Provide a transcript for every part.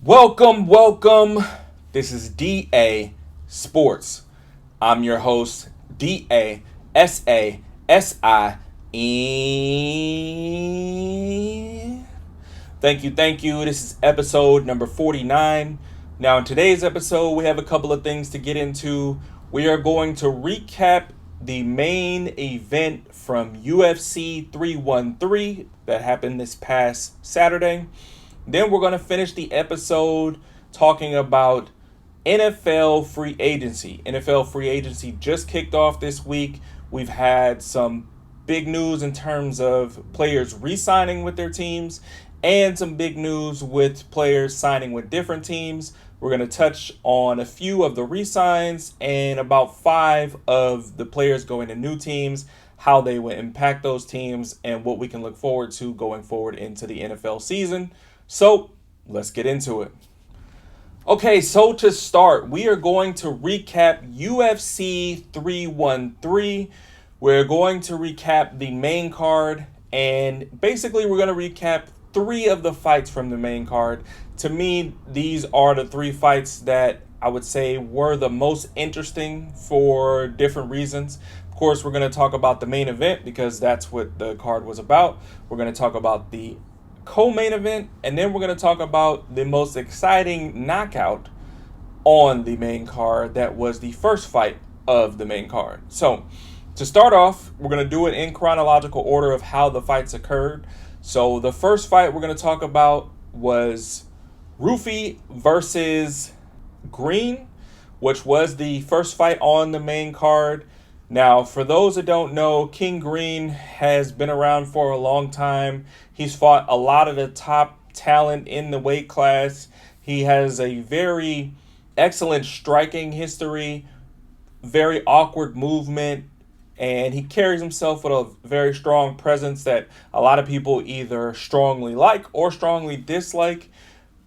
Welcome. This is DA Sports. I'm your host, DASASIE. Thank you. This is episode number 49. Now, in today's episode, we have a couple of things to get into. We are going to recap the main event from UFC 313 that happened this past Saturday. Then we're going to finish the episode talking about NFL free agency. NFL free agency just kicked off this week. We've had some big news in terms of players re-signing with their teams and some big news with players signing with different teams. We're going to touch on a few of the re-signs and about 5 of the players going to new teams, how they will impact those teams, and what we can look forward to going forward into the NFL season. So let's get into it. Okay, so to start, we are going to recap UFC 313. We're going to recap the main card, and basically we're going to recap 3 of the fights from the main card. To me, these are the 3 fights that I would say were the most interesting for different reasons. Of course, we're going to talk about the main event because that's what the card was about. We're going to talk about the co-main event, and then we're going to talk about the most exciting knockout on the main card that was the first fight of the main card. So to start off, we're going to do it in chronological order of how the fights occurred. So the first fight we're going to talk about was Rufi versus Green, which was the first fight on the main card. Now, for those that don't know, King Green has been around for a long time. He's fought a lot of the top talent in the weight class. He has a very excellent striking history, very awkward movement, and he carries himself with a very strong presence that a lot of people either strongly like or strongly dislike.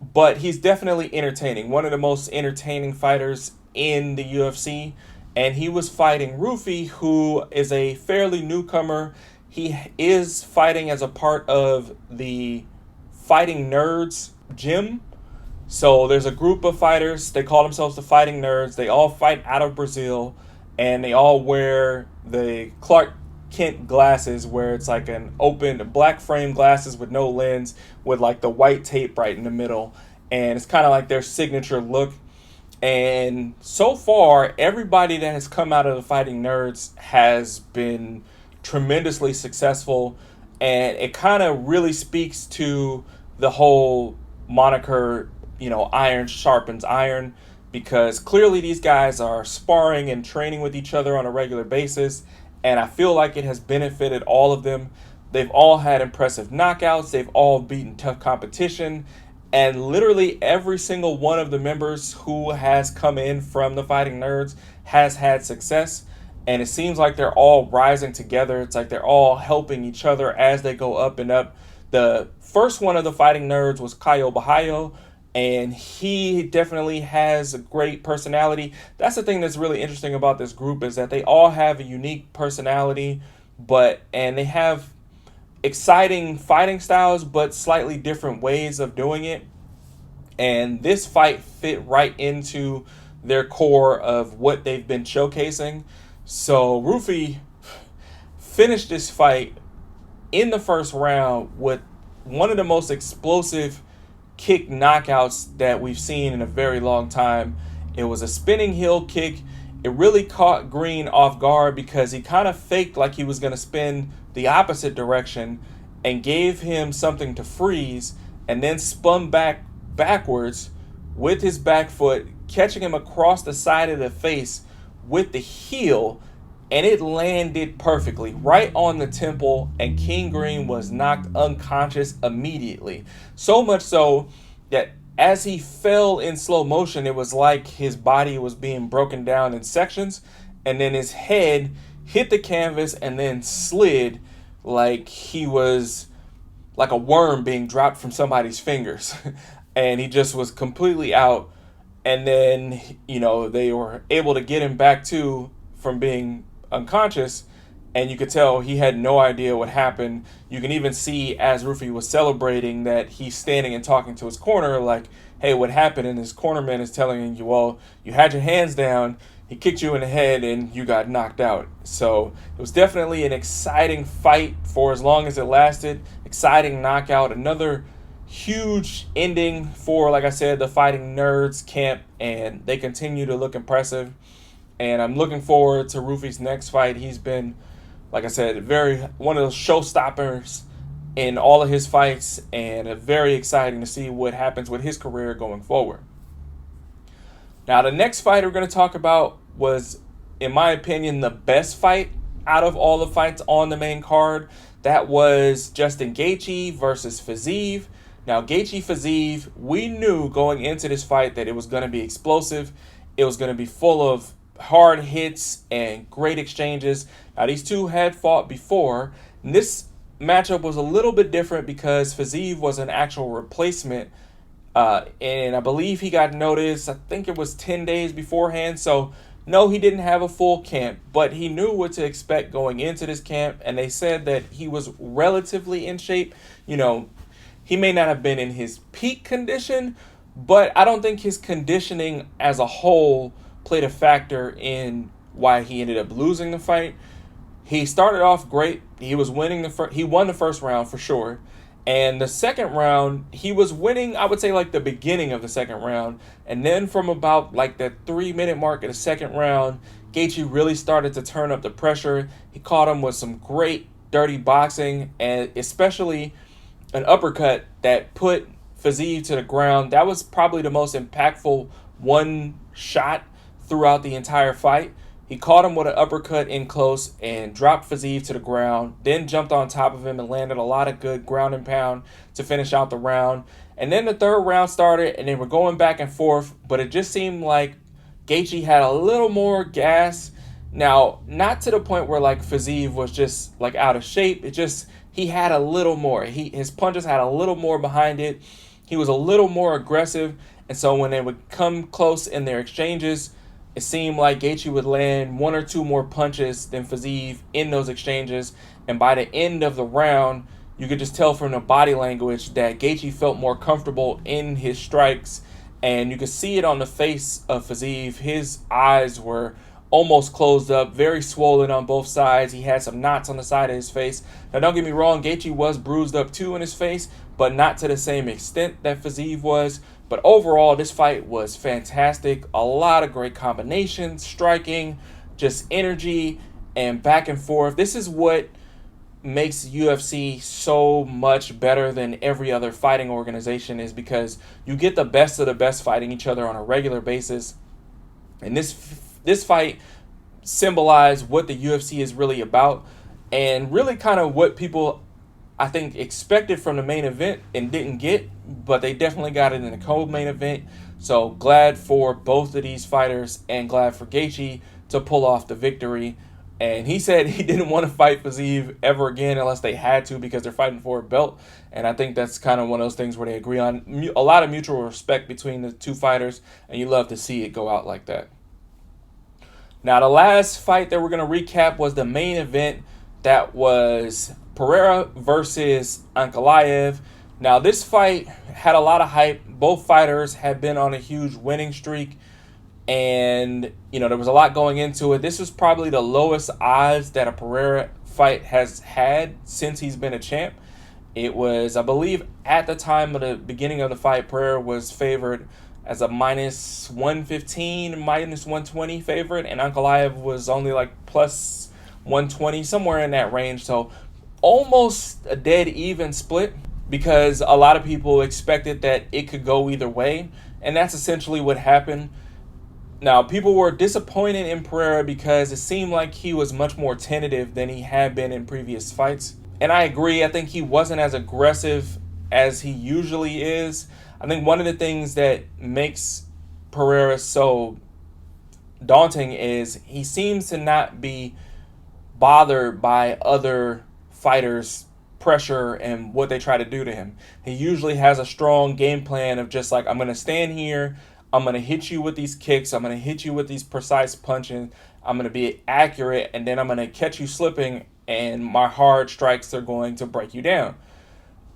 But he's definitely entertaining, one of the most entertaining fighters in the UFC. And he was fighting Rufi, who is a fairly newcomer. He is fighting as a part of the Fighting Nerds gym. So there's a group of fighters. They call themselves the Fighting Nerds. They all fight out of Brazil. And they all wear the Clark Kent glasses, where it's like an open black frame glasses with no lens with like the white tape right in the middle. And it's kind of like their signature look. And so far, everybody that has come out of the Fighting Nerds has been tremendously successful. And it kind of really speaks to the whole moniker, iron sharpens iron. Because clearly these guys are sparring and training with each other on a regular basis. And I feel like it has benefited all of them. They've all had impressive knockouts. They've all beaten tough competition. And literally every single one of the members who has come in from the Fighting Nerds has had success. And it seems like they're all rising together. It's like they're all helping each other as they go up and up. The first one of the Fighting Nerds was Caio Bahaio, and he definitely has a great personality. That's the thing that's really interesting about this group, is that they all have a unique personality, and they have exciting fighting styles, but slightly different ways of doing it. And this fight fit right into their core of what they've been showcasing. So Rufi finished this fight in the first round with one of the most explosive kick knockouts that we've seen in a very long time. It was a spinning heel kick. It really caught Green off guard because he kind of faked like he was going to spin the opposite direction and gave him something to freeze, and then spun backwards with his back foot, catching him across the side of the face with the heel, and it landed perfectly right on the temple, and King Green was knocked unconscious immediately. So much so that as he fell in slow motion, it was like his body was being broken down in sections, and then his head hit the canvas and then slid like he was like a worm being dropped from somebody's fingers. And he just was completely out. And then, they were able to get him back from being unconscious, and you could tell he had no idea what happened. You can even see as Rufy was celebrating that he's standing and talking to his corner like, hey, what happened? And his cornerman is telling you, well, you had your hands down, he kicked you in the head, and you got knocked out. So it was definitely an exciting fight for as long as it lasted. Exciting knockout. Another huge ending for, like I said, the Fighting Nerds camp, and they continue to look impressive. And I'm looking forward to Rufy's next fight. He's been, like I said, one of those showstoppers in all of his fights, and very exciting to see what happens with his career going forward. Now, the next fight we're going to talk about was, in my opinion, the best fight out of all the fights on the main card. That was Justin Gaethje versus Fiziev. Now, Gaethje-Fiziev, we knew going into this fight that it was going to be explosive. It was going to be full of hard hits and great exchanges. Now, these two had fought before. And this matchup was a little bit different because Fiziev was an actual replacement. And I believe he got noticed, I think it was 10 days beforehand. So, no, he didn't have a full camp, but he knew what to expect going into this camp. And they said that he was relatively in shape. You know, he may not have been in his peak condition, but I don't think his conditioning as a whole played a factor in why he ended up losing the fight. He started off great. He was winning he won the first round for sure. And the second round, he was winning, I would say, like the beginning of the second round. And then from about like the 3-minute mark of the second round, Gaethje really started to turn up the pressure. He caught him with some great dirty boxing, and especially an uppercut that put Fiziev to the ground. That was probably the most impactful one shot throughout the entire fight. He caught him with an uppercut in close and dropped Fiziev to the ground, then jumped on top of him and landed a lot of good ground and pound to finish out the round. And then the third round started, and they were going back and forth, but it just seemed like Gaethje had a little more gas. Now, not to the point where like Fiziev was just like out of shape. It just, he had a little more. His punches had a little more behind it. He was a little more aggressive. And so when they would come close in their exchanges, it seemed like Gaethje would land one or two more punches than Fiziev in those exchanges. And by the end of the round, you could just tell from the body language that Gaethje felt more comfortable in his strikes. And you could see it on the face of Fiziev. His eyes were almost closed up, very swollen on both sides. He had some knots on the side of his face. Now, don't get me wrong, Gaethje was bruised up too in his face, but not to the same extent that Fiziev was. But overall, this fight was fantastic. A lot of great combinations, striking, just energy, and back and forth. This is what makes UFC so much better than every other fighting organization, is because you get the best of the best fighting each other on a regular basis. And this fight symbolized what the UFC is really about, and really kind of what people, I think, expected from the main event and didn't get, but they definitely got it in the co-main event. So glad for both of these fighters, and glad for Gaethje to pull off the victory. And he said he didn't want to fight Fiziev ever again unless they had to, because they're fighting for a belt. And I think that's kind of one of those things where they agree on a lot of mutual respect between the two fighters, and you love to see it go out like that. Now, the last fight that we're going to recap was the main event. That was Pereira versus Ankalaev. Now, this fight had a lot of hype. Both fighters had been on a huge winning streak, and there was a lot going into it. This was probably the lowest odds that a Pereira fight has had since he's been a champ. It was, I believe, at the time of the beginning of the fight, Pereira was favored as a minus 115, minus 120 favorite, and Ankalaev was only like plus 120, somewhere in that range. So almost a dead even split, because a lot of people expected that it could go either way, and that's essentially what happened. Now, people were disappointed in Pereira because it seemed like he was much more tentative than he had been in previous fights. And I agree, I think he wasn't as aggressive as he usually is. I think one of the things that makes Pereira so daunting is he seems to not be bothered by other fighters' pressure and what they try to do to him. He usually has a strong game plan of just like, I'm going to stand here, I'm going to hit you with these kicks. I'm going to hit you with these precise punches. I'm going to be accurate, and then I'm going to catch you slipping, and my hard strikes are going to break you down.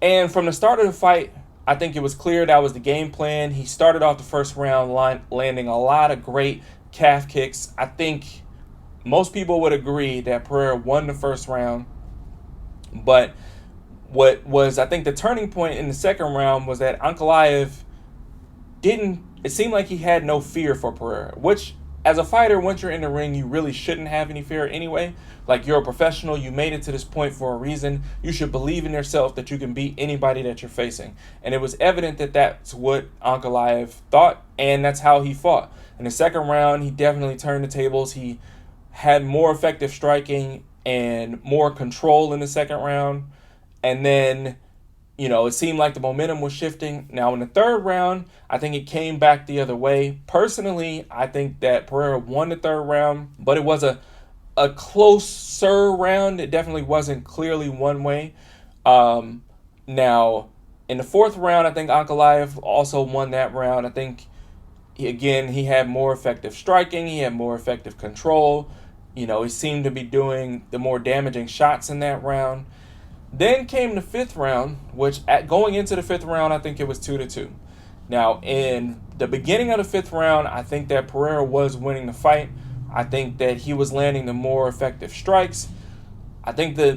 And from the start of the fight, I think it was clear that was the game plan. He started off the first round landing a lot of great calf kicks. I think most people would agree that Pereira won the first round. But what was, I think, the turning point in the second round was that Ankalaev it seemed like he had no fear for Pereira, which as a fighter, once you're in the ring, you really shouldn't have any fear anyway. Like, you're a professional, you made it to this point for a reason. You should believe in yourself that you can beat anybody that you're facing. And it was evident that that's what Ankalaev thought, and that's how he fought. In the second round, he definitely turned the tables. He had more effective striking and more control in the second round. And then, it seemed like the momentum was shifting. Now, in the third round, I think it came back the other way. Personally, I think that Pereira won the third round, but it was a closer round. It definitely wasn't clearly one way. Now, in the fourth round, I think Ankalaev also won that round. I think, he had more effective striking. He had more effective control. He seemed to be doing the more damaging shots in that round. Then came the fifth round, which going into the fifth round, I think it was 2-2. Now, in the beginning of the fifth round, I think that Pereira was winning the fight. I think that he was landing the more effective strikes. I think the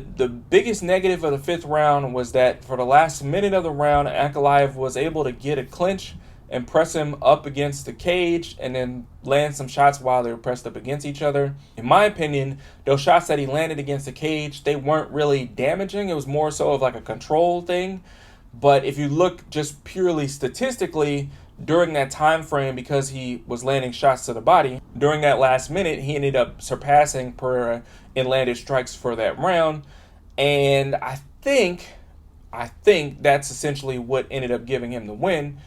biggest negative of the fifth round was that for the last minute of the round, Ankalaev was able to get a clinch and press him up against the cage and then land some shots while they were pressed up against each other. In my opinion, those shots that he landed against the cage, they weren't really damaging. It was more so of like a control thing. But if you look just purely statistically, during that time frame, because he was landing shots to the body, during that last minute, he ended up surpassing Pereira in landed strikes for that round. And I think that's essentially what ended up giving him the win.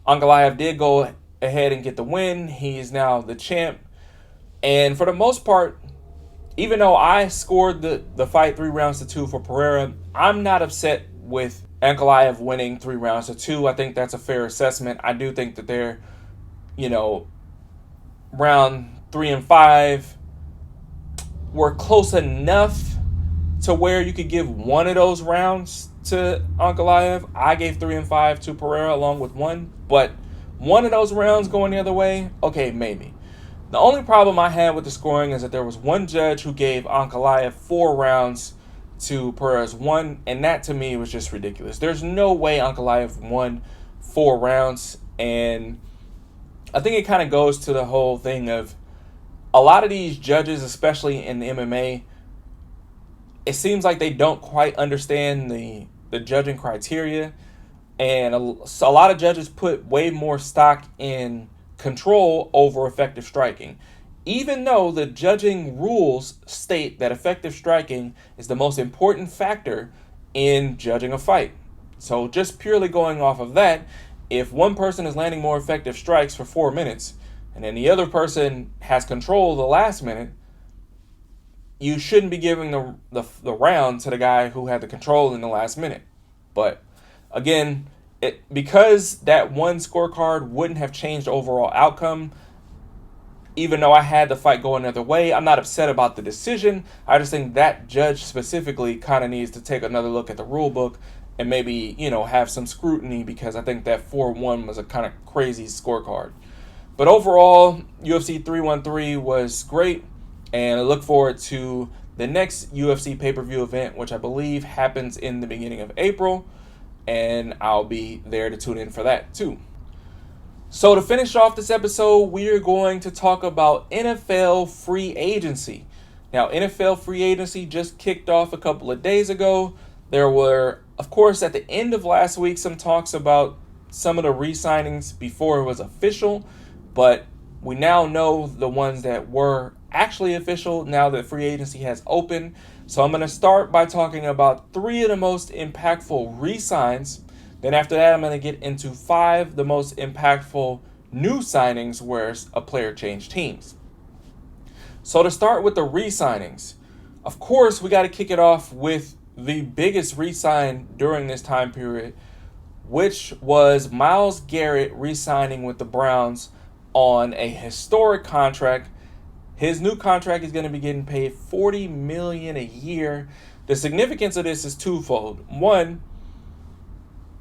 Ankalaev did go ahead and get the win. He is now the champ. And for the most part, even though I scored the fight 3-2 for Pereira, I'm not upset with Ankalaev winning 3-2. I think that's a fair assessment. I do think that they're, round 3 and 5 were close enough to where you could give one of those rounds to Ankalaev. I gave 3 and 5 to Pereira along with 1, but one of those rounds going the other way, okay, maybe. The only problem I had with the scoring is that there was one judge who gave Ankalaev 4 rounds to Pereira's 1, and that to me was just ridiculous. There's no way Ankalaev won 4 rounds, and I think it kind of goes to the whole thing of a lot of these judges, especially in the MMA, it seems like they don't quite understand the judging criteria, and a lot of judges put way more stock in control over effective striking, even though the judging rules state that effective striking is the most important factor in judging a fight. So just purely going off of that, if one person is landing more effective strikes for 4 minutes and then the other person has control the last minute, you shouldn't be giving the round to the guy who had the control in the last minute. But again, because that one scorecard wouldn't have changed the overall outcome, even though I had the fight going another way, I'm not upset about the decision. I just think that judge specifically kind of needs to take another look at the rule book and maybe, have some scrutiny, because I think that 4-1 was a kind of crazy scorecard. But overall, UFC 313 was great, and I look forward to the next UFC pay-per-view event, which I believe happens in the beginning of April, and I'll be there to tune in for that too. So to finish off this episode, we are going to talk about NFL free agency. Now, NFL free agency just kicked off a couple of days ago. There were, of course, at the end of last week, some talks about some of the re-signings before it was official, but we now know the ones that were actually official now that free agency has opened. So I'm going to start by talking about 3 of the most impactful re-signs. Then after that, I'm going to get into 5 the most impactful new signings where a player changed teams. So to start with the re-signings, of course, we got to kick it off with the biggest re-sign during this time period, which was Myles Garrett re-signing with the Browns on a historic contract. His new contract is going to be getting paid $40 million a year. The significance of this is twofold. One,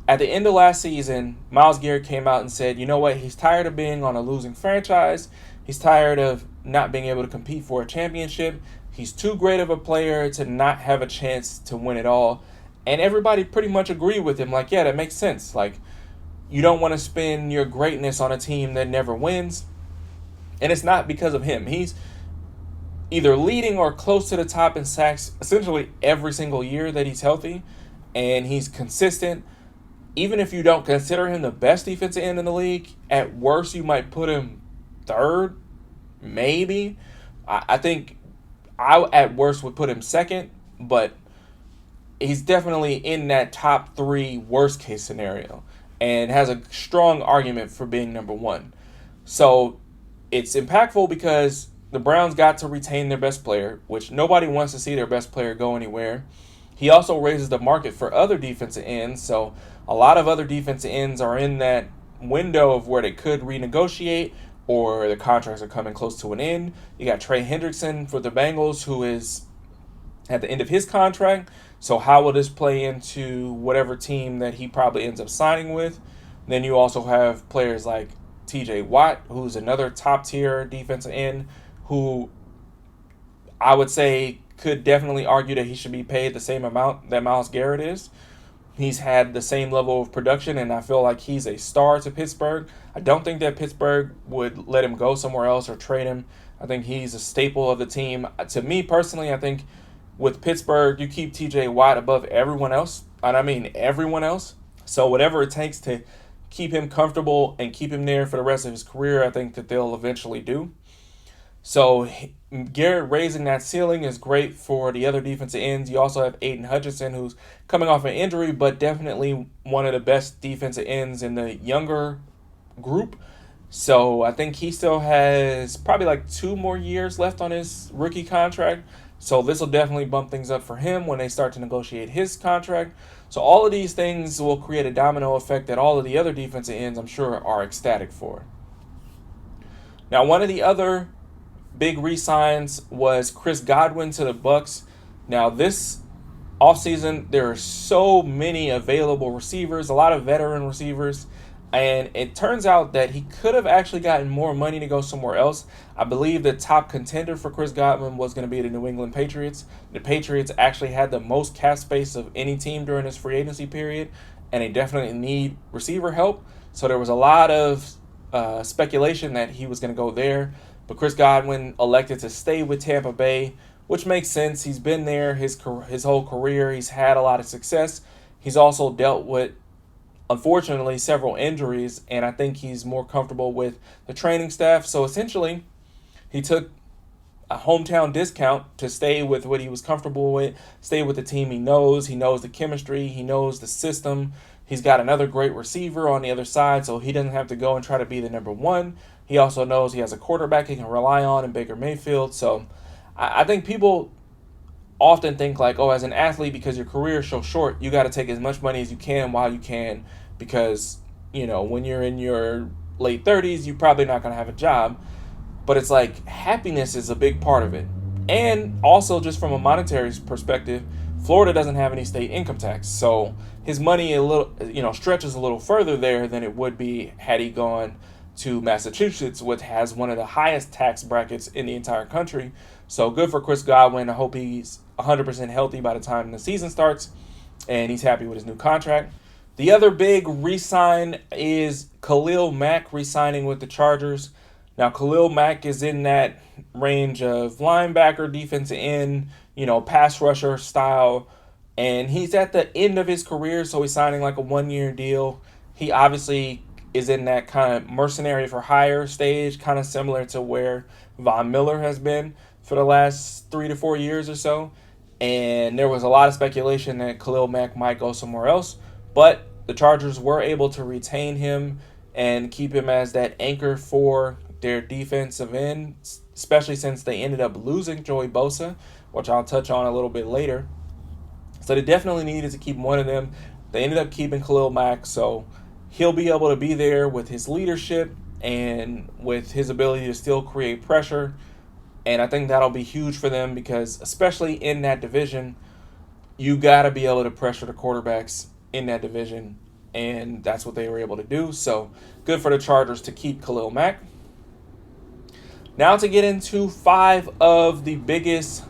at the end of last season, Myles Garrett came out and said, you know what, he's tired of being on a losing franchise. He's tired of not being able to compete for a championship. He's too great of a player to not have a chance to win it all. And everybody pretty much agreed with him. Like, yeah, that makes sense. Like, you don't want to spend your greatness on a team that never wins. And it's not because of him. He's either leading or close to the top in sacks essentially every single year that he's healthy. And he's consistent. Even if you don't consider him the best defensive end in the league, at worst you might put him third, maybe. I think I at worst would put him second, but he's definitely in that top three worst case scenario and has a strong argument for being number one. So it's impactful because the Browns got to retain their best player, which nobody wants to see their best player go anywhere. He also raises the market for other defensive ends, so a lot of other defensive ends are in that window of where they could renegotiate or the contracts are coming close to an end. You got Trey Hendrickson for the Bengals, who is at the end of his contract. So how will this play into whatever team that he probably ends up signing with? Then you also have players like TJ Watt, who's another top-tier defensive end, who I would say could definitely argue that he should be paid the same amount that Myles Garrett is. He's had the same level of production, and I feel like he's a star to Pittsburgh. I don't think that Pittsburgh would let him go somewhere else or trade him. I think he's a staple of the team. To me personally, I think with Pittsburgh, you keep TJ Watt above everyone else, and I mean everyone else. So whatever it takes to keep him comfortable and keep him there for the rest of his career, I think that they'll eventually do. So Garrett raising that ceiling is great for the other defensive ends. You also have Aiden Hutchinson, who's coming off an injury, but definitely one of the best defensive ends in the younger group. So I think he still has probably like 2 more years left on his rookie contract. So this will definitely bump things up for him when they start to negotiate his contract. So all of these things will create a domino effect that all of the other defensive ends, I'm sure, are ecstatic for. Now, one of the other big re-signs was Chris Godwin to the Bucs. Now, this offseason, there are so many available receivers, a lot of veteran receivers, and it turns out that he could have actually gotten more money to go somewhere else. I believe the top contender for Chris Godwin was going to be the New England Patriots. The Patriots actually had the most cap space of any team during this free agency period, and they definitely need receiver help. So there was a lot of speculation that he was going to go there. But Chris Godwin elected to stay with Tampa Bay, which makes sense. He's been there his whole career. He's had a lot of success. He's also dealt with, unfortunately, several injuries, and I think he's more comfortable with the training staff. So essentially, he took a hometown discount to stay with what he was comfortable with, stay with the team he knows. He knows the chemistry. He knows the system. He's got another great receiver on the other side, so he doesn't have to go and try to be the number one. He also knows he has a quarterback he can rely on in Baker Mayfield. So I think people often think like, oh, as an athlete, because your career is so short, you got to take as much money as you can while you can because, you know, when you're in your late 30s, you're probably not going to have a job. But it's like happiness is a big part of it. And also just from a monetary perspective, Florida doesn't have any state income tax. So his money stretches a little further there than it would be had he gone to Massachusetts, which has one of the highest tax brackets in the entire country. So good for Chris Godwin. I hope he's 100% healthy by the time the season starts and he's happy with his new contract. The other big re-sign is Khalil Mack re-signing with the Chargers. Now, Khalil Mack is in that range of linebacker, defensive end, pass rusher style, and he's at the end of his career, so he's signing like a 1-year deal. He obviously is in that kind of mercenary for hire stage, kind of similar to where Von Miller has been for the last 3 to 4 years or so. And there was a lot of speculation that Khalil Mack might go somewhere else, but the Chargers were able to retain him and keep him as that anchor for their defensive end, especially since they ended up losing Joey Bosa, which I'll touch on a little bit later. So they definitely needed to keep one of them. They ended up keeping Khalil Mack, so he'll be able to be there with his leadership and with his ability to still create pressure. And I think that'll be huge for them because, especially in that division, you got to be able to pressure the quarterbacks in that division. And that's what they were able to do. So good for the Chargers to keep Khalil Mack. Now to get into 5 of the biggest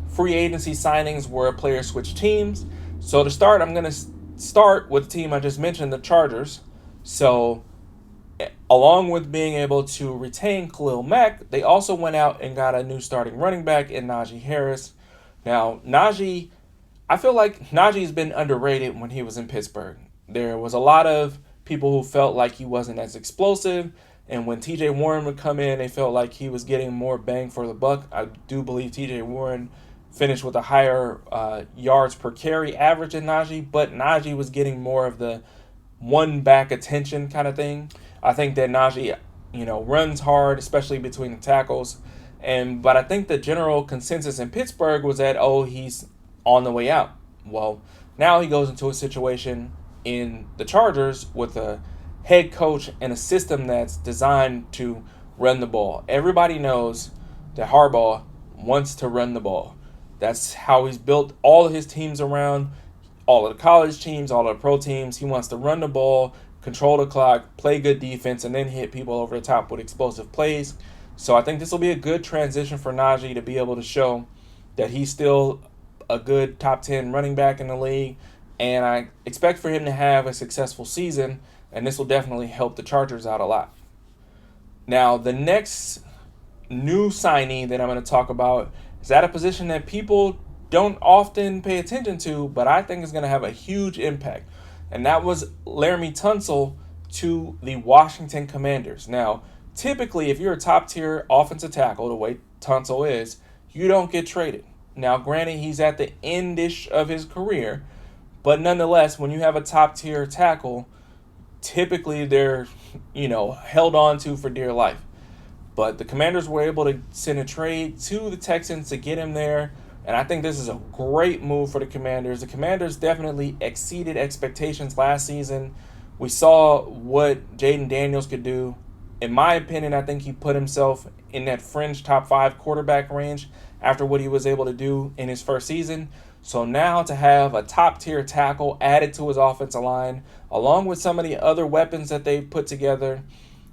free agency signings where a player switched teams. So to start, I'm going to start with the team I just mentioned, the Chargers. So along with being able to retain Khalil Mack, they also went out and got a new starting running back in Najee Harris. Now, Najee, I feel like Najee's been underrated when he was in Pittsburgh. There was a lot of people who felt like he wasn't as explosive, and when TJ Warren would come in, they felt like he was getting more bang for the buck. I do believe TJ Warren finished with a higher yards per carry average than Najee, but Najee was getting more of the one back attention kind of thing. I think that Najee, runs hard, especially between the tackles. But I think the general consensus in Pittsburgh was that, he's on the way out. Well, now he goes into a situation in the Chargers with a head coach and a system that's designed to run the ball. Everybody knows that Harbaugh wants to run the ball. That's how he's built all of his teams around, all of the college teams, all of the pro teams. He wants to run the ball, control the clock, play good defense, and then hit people over the top with explosive plays. So I think this will be a good transition for Najee to be able to show that he's still a good top 10 running back in the league. And I expect for him to have a successful season, and this will definitely help the Chargers out a lot. Now, the next new signee that I'm going to talk about is at a position that people don't often pay attention to, but I think is going to have a huge impact. And that was Laramie Tunsil to the Washington Commanders. Now, typically, if you're a top-tier offensive tackle, the way Tunsil is, you don't get traded. Now, granted, he's at the end-ish of his career, but nonetheless, when you have a top-tier tackle, typically they're, held on to for dear life. But the Commanders were able to send a trade to the Texans to get him there, and I think this is a great move for the Commanders. The Commanders definitely exceeded expectations last season. We saw what Jaden Daniels could do. In my opinion, I think he put himself in that fringe top 5 quarterback range after what he was able to do in his first season. So now to have a top-tier tackle added to his offensive line, along with some of the other weapons that they've put together,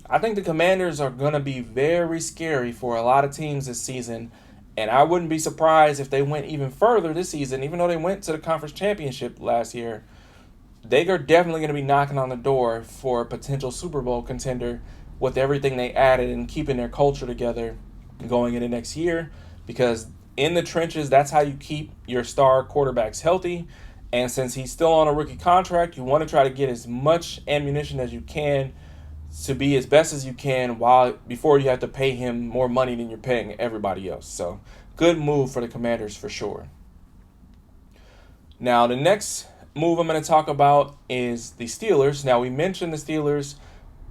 I think the Commanders are going to be very scary for a lot of teams this season. And I wouldn't be surprised if they went even further this season, even though they went to the conference championship last year. They are definitely going to be knocking on the door for a potential Super Bowl contender with everything they added and keeping their culture together going into next year, because in the trenches, that's how you keep your star quarterbacks healthy. And since he's still on a rookie contract, you want to try to get as much ammunition as you can to be as best as you can before you have to pay him more money than you're paying everybody else. So good move for the Commanders for sure. Now, the next move I'm going to talk about is the Steelers. Now, we mentioned the Steelers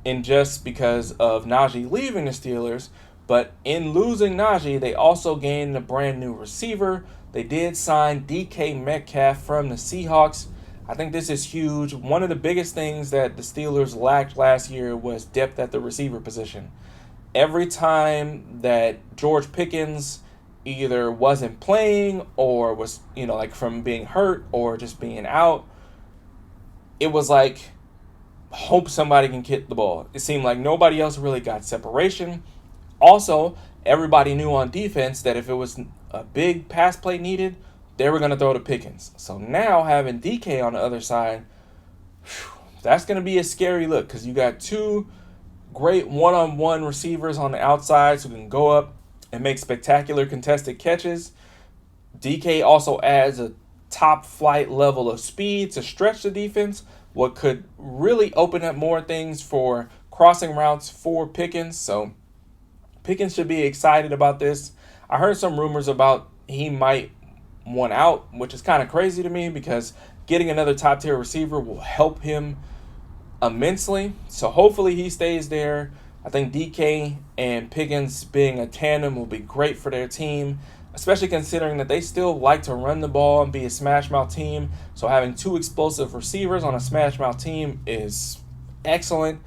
in just because of Najee leaving the Steelers, but in losing Najee, they also gained a brand new receiver. They did sign DK Metcalf from the Seahawks. I think this is huge. One of the biggest things that the Steelers lacked last year was depth at the receiver position. Every time that George Pickens either wasn't playing or was, from being hurt or just being out, it was like, hope somebody can get the ball. It seemed like nobody else really got separation. Also, everybody knew on defense that if it was a big pass play needed, they were going to throw to Pickens. So now having DK on the other side, that's going to be a scary look because you got 2 great one-on-one receivers on the outside who can go up and make spectacular contested catches. DK also adds a top flight level of speed to stretch the defense, what could really open up more things for crossing routes for Pickens. So Pickens should be excited about this. I heard some rumors about he might want out, which is kind of crazy to me because getting another top-tier receiver will help him immensely. So hopefully he stays there. I think DK and Pickens being a tandem will be great for their team. especially considering that they still like to run the ball and be a smash mouth team. So having two explosive receivers on a smash mouth team is excellent.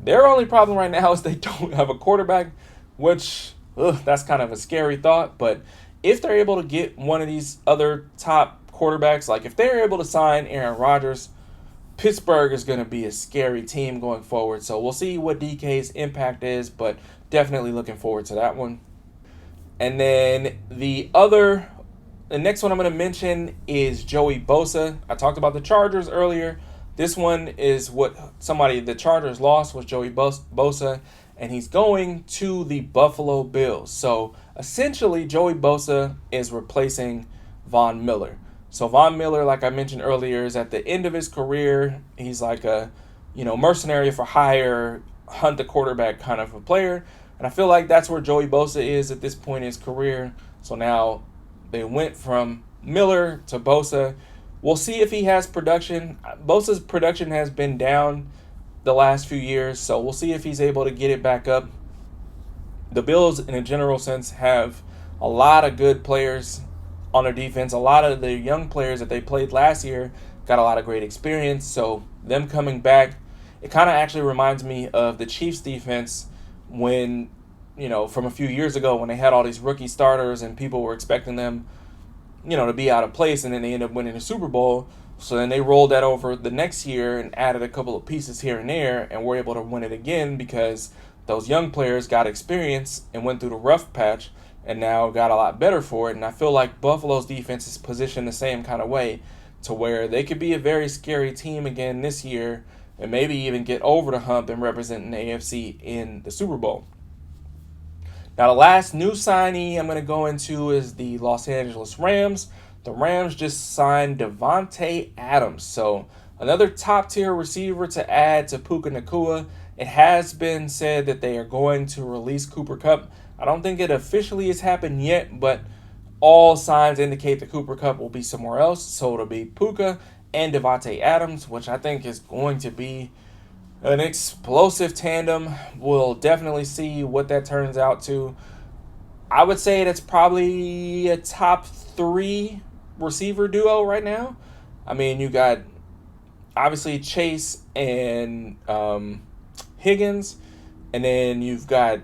Their only problem right now is they don't have a quarterback, which that's kind of a scary thought. But if they're able to get one of these other top quarterbacks, like if they're able to sign Aaron Rodgers, Pittsburgh is going to be a scary team going forward. So we'll see what DK's impact is, but definitely looking forward to that one. And then the next one I'm going to mention is Joey Bosa. I talked about the Chargers earlier. This one is the Chargers lost was Joey Bosa, and he's going to the Buffalo Bills. So essentially, Joey Bosa is replacing Von Miller. So Von Miller, like I mentioned earlier, is at the end of his career. He's like a, mercenary for hire, hunt the quarterback kind of a player. And I feel like that's where Joey Bosa is at this point in his career. So now they went from Miller to Bosa. We'll see if he has production. Bosa's production has been down the last few years, so we'll see if he's able to get it back up. The Bills, in a general sense, have a lot of good players on their defense. A lot of the young players that they played last year got a lot of great experience, so them coming back, it kind of actually reminds me of the Chiefs defense when, from a few years ago when they had all these rookie starters and people were expecting them, to be out of place, and then they ended up winning the Super Bowl. So then they rolled that over the next year and added a couple of pieces here and there and were able to win it again because those young players got experience and went through the rough patch and now got a lot better for it. And I feel like Buffalo's defense is positioned the same kind of way to where they could be a very scary team again this year and maybe even get over the hump and represent the AFC in the Super Bowl. Now, the last new signee I'm going to go into is the Los Angeles Rams. The Rams just signed Davante Adams. So, another top-tier receiver to add to Puka Nacua. It has been said that they are going to release Cooper Kupp. I don't think it officially has happened yet, but all signs indicate that Cooper Kupp will be somewhere else. So, it'll be Puka and Davante Adams, which I think is going to be an explosive tandem. We'll definitely see what that turns out to. I would say that's probably a top 3 receiver duo right now. I mean, you got obviously Chase and Higgins, and then you've got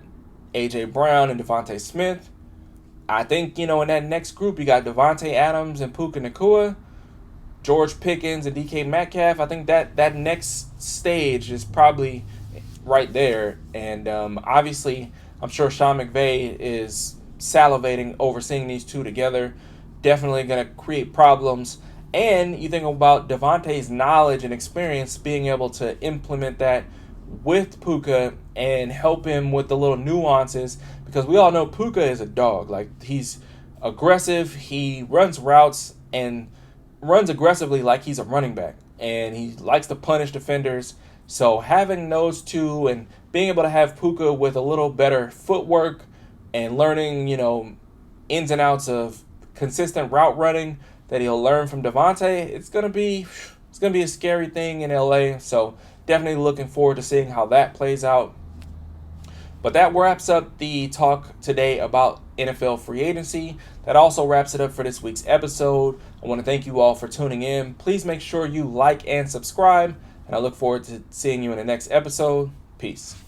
A.J. Brown and Devontae Smith. I think, in that next group, you got Davante Adams and Puka Nacua, George Pickens and DK Metcalf. I think that next stage is probably right there. And obviously, I'm sure Sean McVay is salivating over seeing these two together. Definitely going to create problems. And you think about Davante's knowledge and experience, being able to implement that with Puka and help him with the little nuances. Because we all know Puka is a dog. Like, he's aggressive. He runs routes and runs aggressively like he's a running back, and he likes to punish defenders. So having those two and being able to have Puka with a little better footwork and learning, ins and outs of consistent route running that he'll learn from Davante, it's gonna be a scary thing in LA. So definitely looking forward to seeing how that plays out. But that wraps up the talk today about NFL free agency. That also wraps it up for this week's episode. I want to thank you all for tuning in. Please make sure you like and subscribe, and I look forward to seeing you in the next episode. Peace.